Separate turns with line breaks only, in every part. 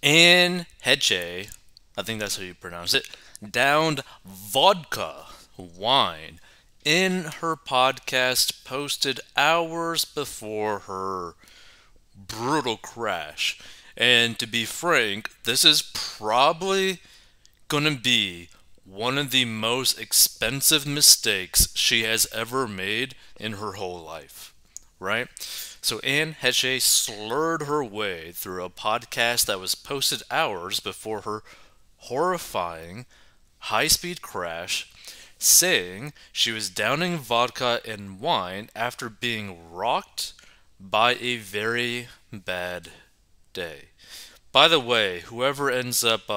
Anne Heche, I think that's how you pronounce it, downed vodka, wine, in her podcast posted hours before her brutal crash. And to be frank, this is probably gonna be one of the most expensive mistakes she has ever made in her whole life, right? So Anne Heche slurred her way through a podcast that was posted hours before her horrifying high speed crash, saying she was downing vodka and wine after being rocked by a very bad day. By the way, whoever ends up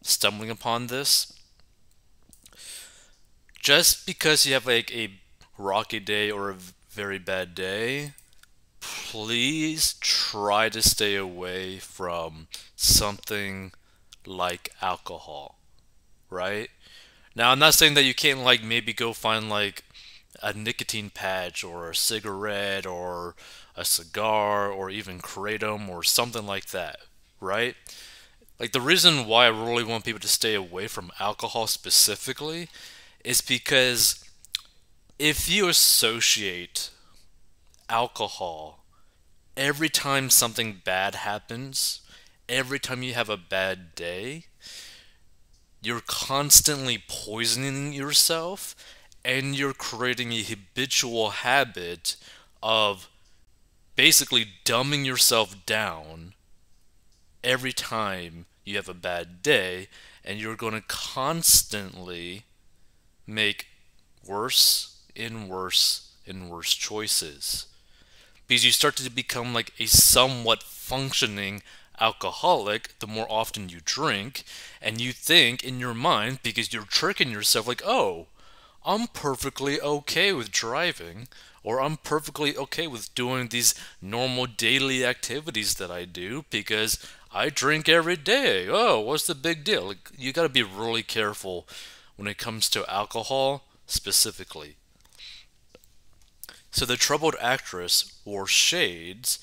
stumbling upon this, just because you have like a rocky day or a very bad day, please try to stay away from something like alcohol, right? Now, I'm not saying that you can't like maybe go find like a nicotine patch or a cigarette or a cigar or even kratom or something like that, right? Like the reason why I really want people to stay away from alcohol specifically is because if you associate alcohol every time something bad happens, every time you have a bad day, you're constantly poisoning yourself and you're creating a habitual habit of basically dumbing yourself down every time you have a bad day, and you're going to constantly make worse and worse and worse choices because you start to become like a somewhat functioning alcoholic the more often you drink, and you think in your mind, because you're tricking yourself, like, oh, I'm perfectly okay with driving, or I'm perfectly okay with doing these normal daily activities that I do because I drink every day. Oh, what's the big deal? Like, you got to be really careful when it comes to alcohol specifically. So the troubled actress wore shades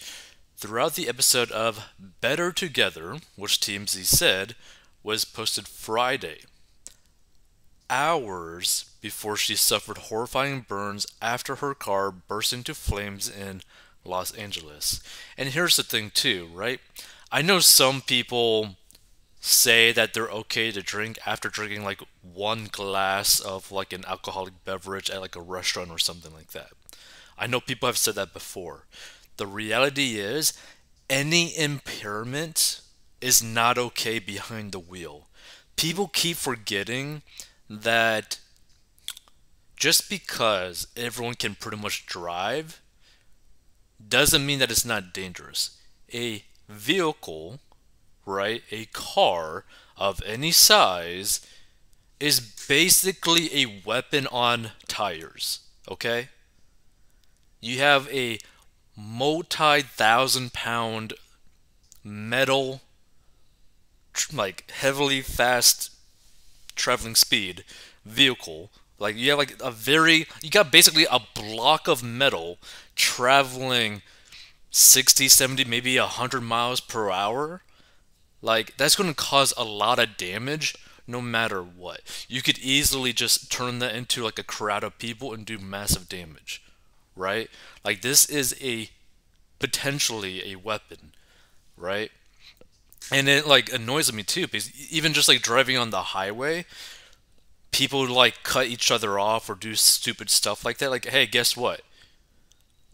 throughout the episode of Better Together, which TMZ said was posted Friday, hours before she suffered horrifying burns after her car burst into flames in Los Angeles. And here's the thing, too, right? I know some people say that they're okay to drink after drinking like one glass of like an alcoholic beverage at like a restaurant or something like that. I know people have said that before. The reality is, any impairment is not okay behind the wheel. People keep forgetting that just because everyone can pretty much drive doesn't mean that it's not dangerous. A vehicle, right, a car of any size is basically a weapon on tires, okay? You have a multi-thousand-pound metal, like heavily fast traveling speed vehicle. Like you have like you got basically a block of metal traveling 60, 70, maybe 100 miles per hour. Like that's going to cause a lot of damage no matter what. You could easily just turn that into like a crowd of people and do massive damage, right? Like this is a potentially a weapon, right? And it like annoys me too because even just like driving on the highway, people like cut each other off or do stupid stuff like that. Like, hey, guess what?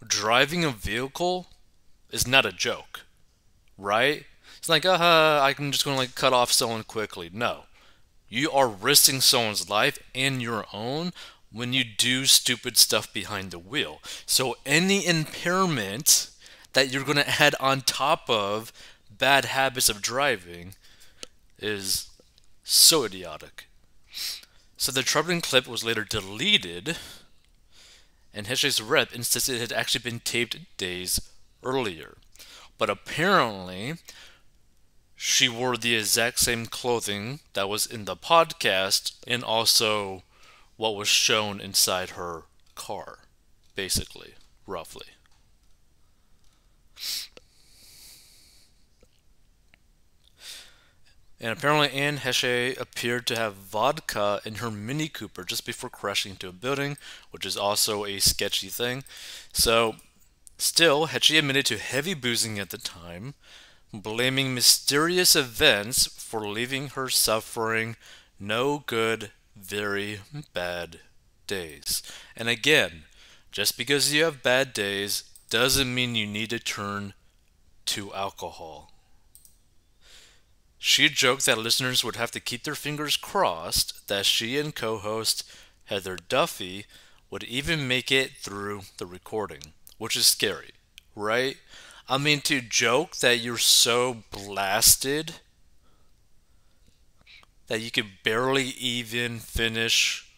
Driving a vehicle is not a joke, right? It's like, I'm just gonna like cut off someone quickly. No, you are risking someone's life and your own when you do stupid stuff behind the wheel. So any impairment that you're gonna add on top of bad habits of driving is so idiotic. So the troubling clip was later deleted, and Heche's rep insisted it had actually been taped days earlier. But apparently, she wore the exact same clothing that was in the podcast and also what was shown inside her car, basically, roughly. And apparently, Anne Heche appeared to have vodka in her Mini Cooper just before crashing into a building, which is also a sketchy thing. So, still, Heche admitted to heavy boozing at the time, blaming mysterious events for leaving her suffering no good, very bad days. And again, just because you have bad days doesn't mean you need to turn to alcohol. She joked that listeners would have to keep their fingers crossed that she and co host Heather Duffy would even make it through the recording, which is scary, right? I mean, to joke that you're so blasted that you could barely even finish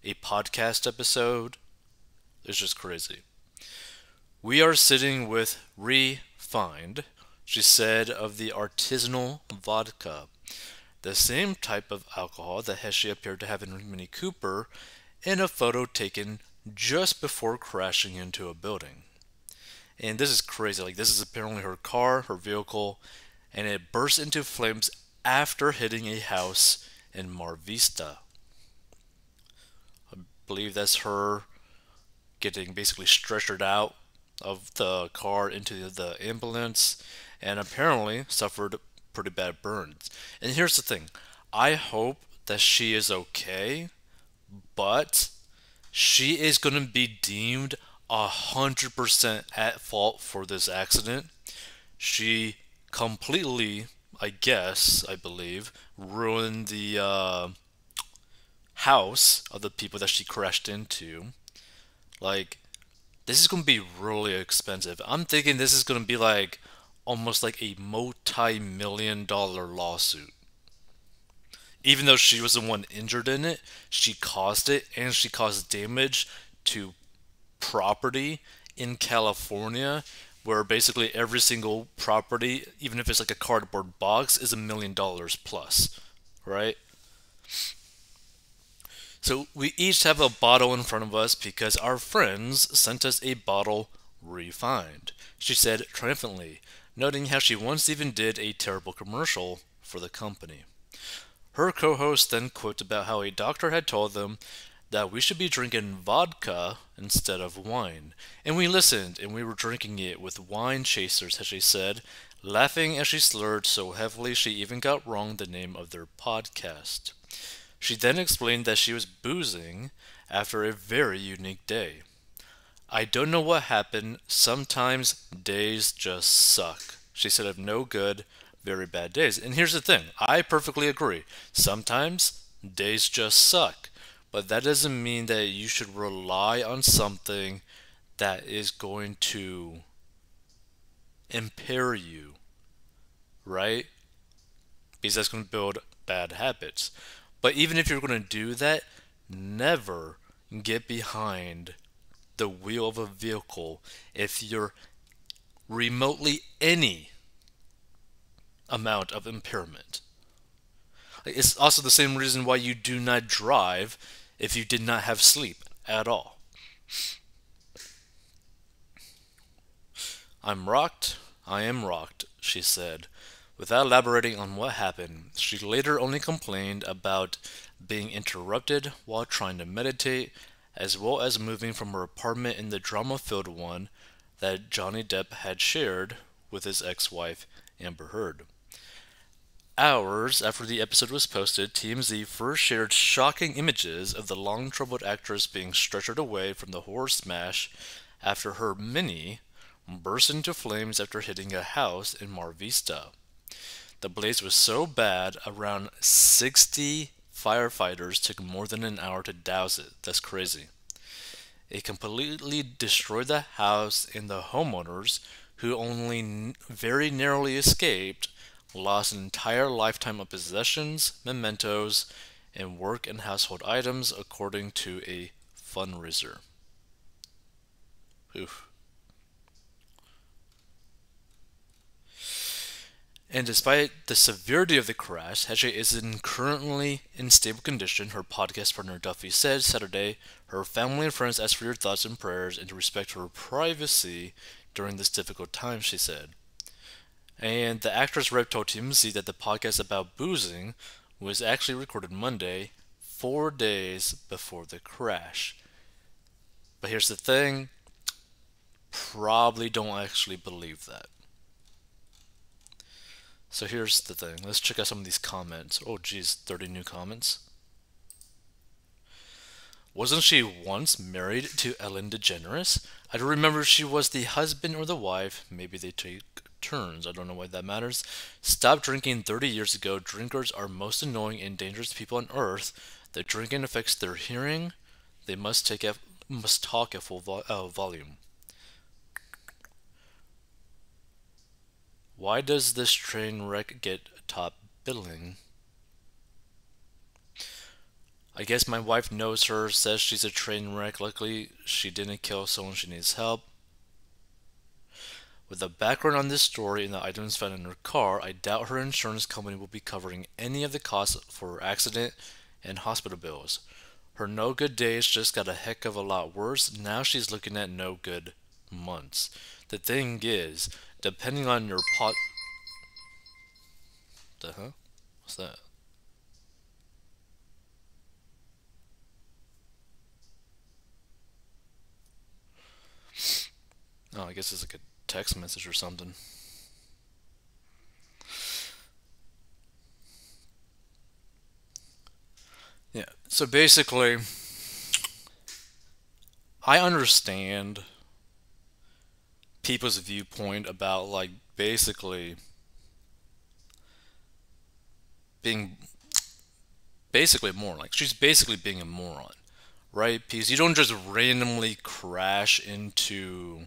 a podcast episode is just crazy. We are sitting with Refined, she said of the artisanal vodka, the same type of alcohol that Heche appeared to have in Mini Cooper in a photo taken just before crashing into a building. And this is crazy. Like, this is apparently her car, her vehicle, and it burst into flames after hitting a house in Mar Vista. I believe that's her getting basically stretchered out of the car into the ambulance and apparently suffered pretty bad burns. And here's the thing, I hope that she is okay, but she is going to be deemed 100% at fault for this accident. She completely, I believe, ruined the house of the people that she crashed into. Like, this is going to be really expensive. I'm thinking this is going to be like almost like a multi-million-dollar lawsuit. Even though she was the one injured in it, she caused it and she caused damage to property in California where basically every single property, even if it's like a cardboard box, is $1 million plus, right? So we each have a bottle in front of us because our friends sent us a bottle refined, she said triumphantly, noting how she once even did a terrible commercial for the company. Her co-host then quotes about how a doctor had told them that we should be drinking vodka instead of wine. And we listened, and we were drinking it with wine chasers, as she said, laughing as she slurred so heavily she even got wrong the name of their podcast. She then explained that she was boozing after a very unique day. I don't know what happened, sometimes days just suck. She said of no good, very bad days. And here's the thing, I perfectly agree. Sometimes days just suck. But that doesn't mean that you should rely on something that is going to impair you, right? Because that's going to build bad habits. But even if you're going to do that, never get behind the wheel of a vehicle if you're remotely any amount of impairment. It's also the same reason why you do not drive if you did not have sleep at all. I'm rocked, I am rocked, she said. Without elaborating on what happened, she later only complained about being interrupted while trying to meditate, as well as moving from her apartment in the drama-filled one that Johnny Depp had shared with his ex-wife, Amber Heard. Hours after the episode was posted, TMZ first shared shocking images of the long-troubled actress being stretchered away from the horror smash after her Mini burst into flames after hitting a house in Mar Vista. The blaze was so bad, around 60 firefighters took more than an hour to douse it. That's crazy. It completely destroyed the house, and the homeowners, who only very narrowly escaped, lost an entire lifetime of possessions, mementos, and work and household items, according to a fundraiser. Oof. And despite the severity of the crash, Heche is currently in stable condition, her podcast partner Duffy said Saturday. Her family and friends asked for your thoughts and prayers and to respect her privacy during this difficult time, she said. And the actress rep told TMZ that the podcast about boozing was actually recorded Monday, 4 days before the crash. But here's the thing, probably don't actually believe that. So here's the thing. Let's check out some of these comments. Oh geez, 30 new comments. Wasn't she once married to Ellen DeGeneres? I don't remember if she was the husband or the wife. Maybe they take turns. I don't know why that matters. Stopped drinking 30 years ago. Drinkers are most annoying and dangerous people on earth. The drinking affects their hearing. They must talk at full volume. Why does this train wreck get top billing? I guess my wife knows her, says she's a train wreck. Luckily, she didn't kill someone she needs help. With the background on this story and the items found in her car, I doubt her insurance company will be covering any of the costs for her accident and hospital bills. Her no good days just got a heck of a lot worse. Now she's looking at no good months. The thing is, depending on your the huh? What's that? Oh, I guess it's like a text message or something. Yeah. So basically, I understand people's viewpoint about like basically being basically a moron. Like she's basically being a moron, right? Because you don't just randomly crash into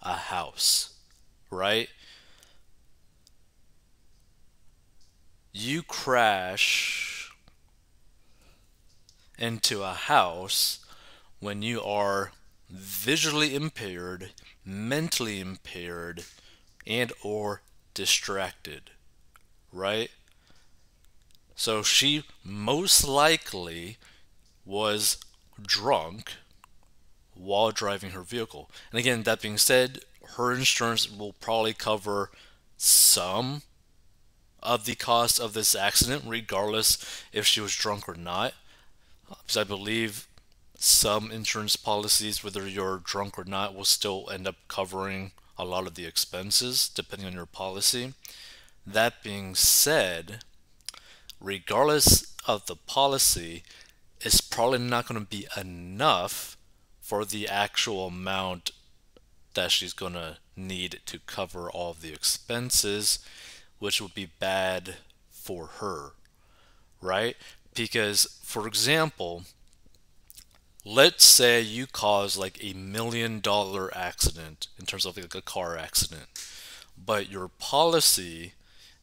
a house, right? You crash into a house when you are visually impaired, mentally impaired, and or distracted, right? So she most likely was drunk while driving her vehicle. And again, that being said, her insurance will probably cover some of the cost of this accident, regardless if she was drunk or not. Because I believe some insurance policies, whether you're drunk or not, will still end up covering a lot of the expenses depending on your policy. That being said, regardless of the policy, it's probably not going to be enough for the actual amount that she's going to need to cover all of the expenses, which would be bad for her, right? Because, for example, let's say you cause like $1 million accident in terms of like a car accident, but your policy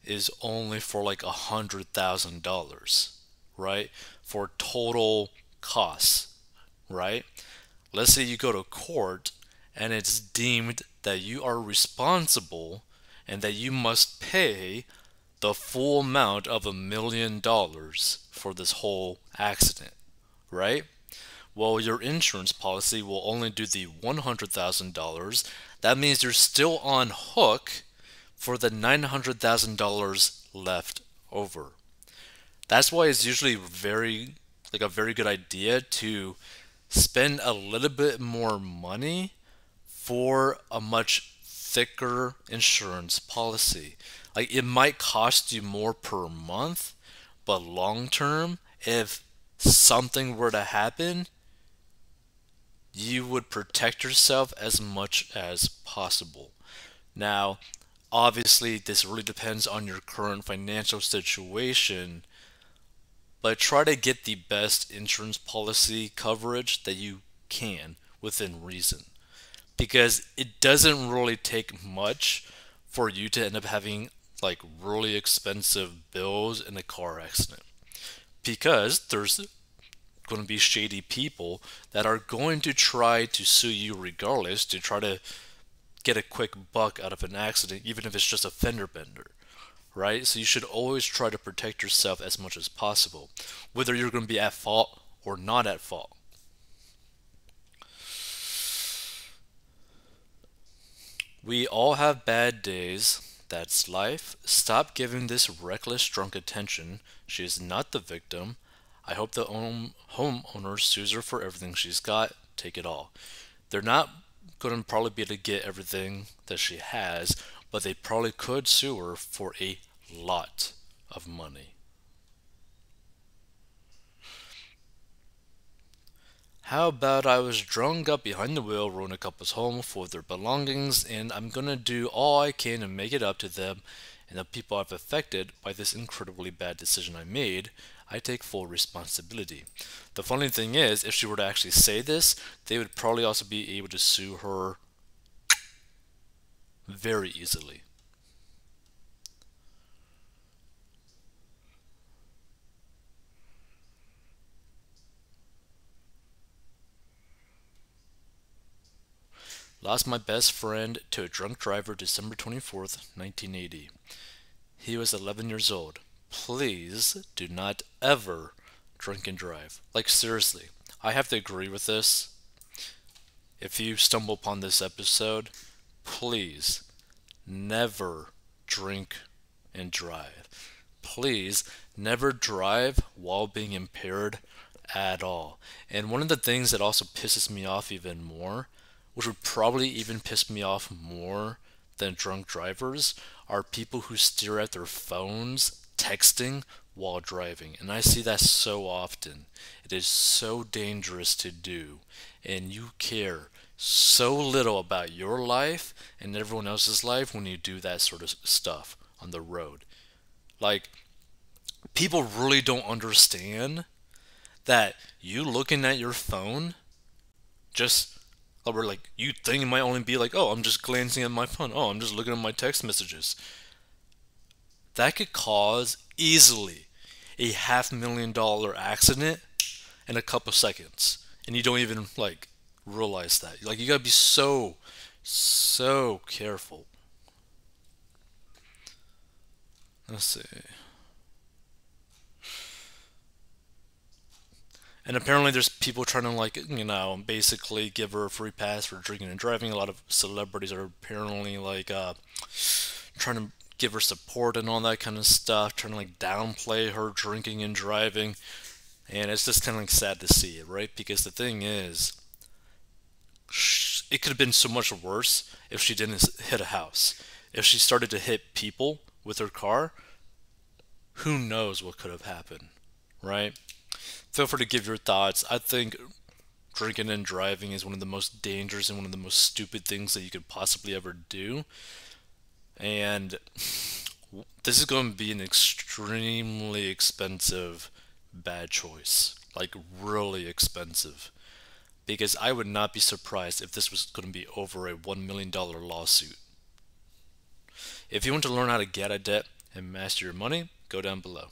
is only for like $100,000, right? For total costs, right? Let's say you go to court and it's deemed that you are responsible and that you must pay the full amount of $1 million for this whole accident, right? Well, your insurance policy will only do the $100,000. That means you're still on hook for the $900,000 left over. That's why it's usually like a very good idea to spend a little bit more money for a much thicker insurance policy. Like it might cost you more per month, but long term, if something were to happen, you would protect yourself as much as possible. Now, obviously, this really depends on your current financial situation, but try to get the best insurance policy coverage that you can within reason. Because it doesn't really take much for you to end up having like really expensive bills in a car accident. Because there's going to be shady people that are going to try to sue you regardless to try to get a quick buck out of an accident, even if it's just a fender bender, right? So you should always try to protect yourself as much as possible, whether you're going to be at fault or not at fault. We all have bad days, That's life. Stop giving this reckless drunk attention. She is not the victim. I hope the homeowner sues her for everything she's got. Take it all. They're not going to probably be able to get everything that she has, but they probably could sue her for a lot of money. How about I was drunk, got behind the wheel, ruined a couple's home for their belongings, and I'm gonna do all I can to make it up to them and the people I've affected by this incredibly bad decision I made. I take full responsibility. The funny thing is, if she were to actually say this, they would probably also be able to sue her very easily. Lost my best friend to a drunk driver December 24th, 1980. He was 11 years old. Please do not ever drink and drive. Like, seriously, I have to agree with this. If you stumble upon this episode, please never drink and drive. Please never drive while being impaired at all. And one of the things that also pisses me off even more, which would probably even piss me off more than drunk drivers, are people who stare at their phones texting while driving. And I see that so often. It is so dangerous to do. And you care so little about your life and everyone else's life when you do that sort of stuff on the road. Like, people really don't understand that you looking at your phone just or like you think it might only be like, oh, I'm just glancing at my phone. Oh, I'm just looking at my text messages. That could cause easily a $500,000 accident in a couple seconds. And you don't even like realize that. Like, you gotta be so careful. Let's see. And apparently there's people trying to like, basically give her a free pass for drinking and driving. A lot of celebrities are apparently like trying to give her support and all that kind of stuff, trying to like downplay her drinking and driving. And it's just kind of like sad to see it, right? Because the thing is, it could have been so much worse if she didn't hit a house. If she started to hit people with her car, who knows what could have happened, right? Feel free to give your thoughts. I think drinking and driving is one of the most dangerous and one of the most stupid things that you could possibly ever do. And this is going to be an extremely expensive bad choice. Like, really expensive. Because I would not be surprised if this was going to be over a $1 million lawsuit. If you want to learn how to get a debt and master your money, go down below.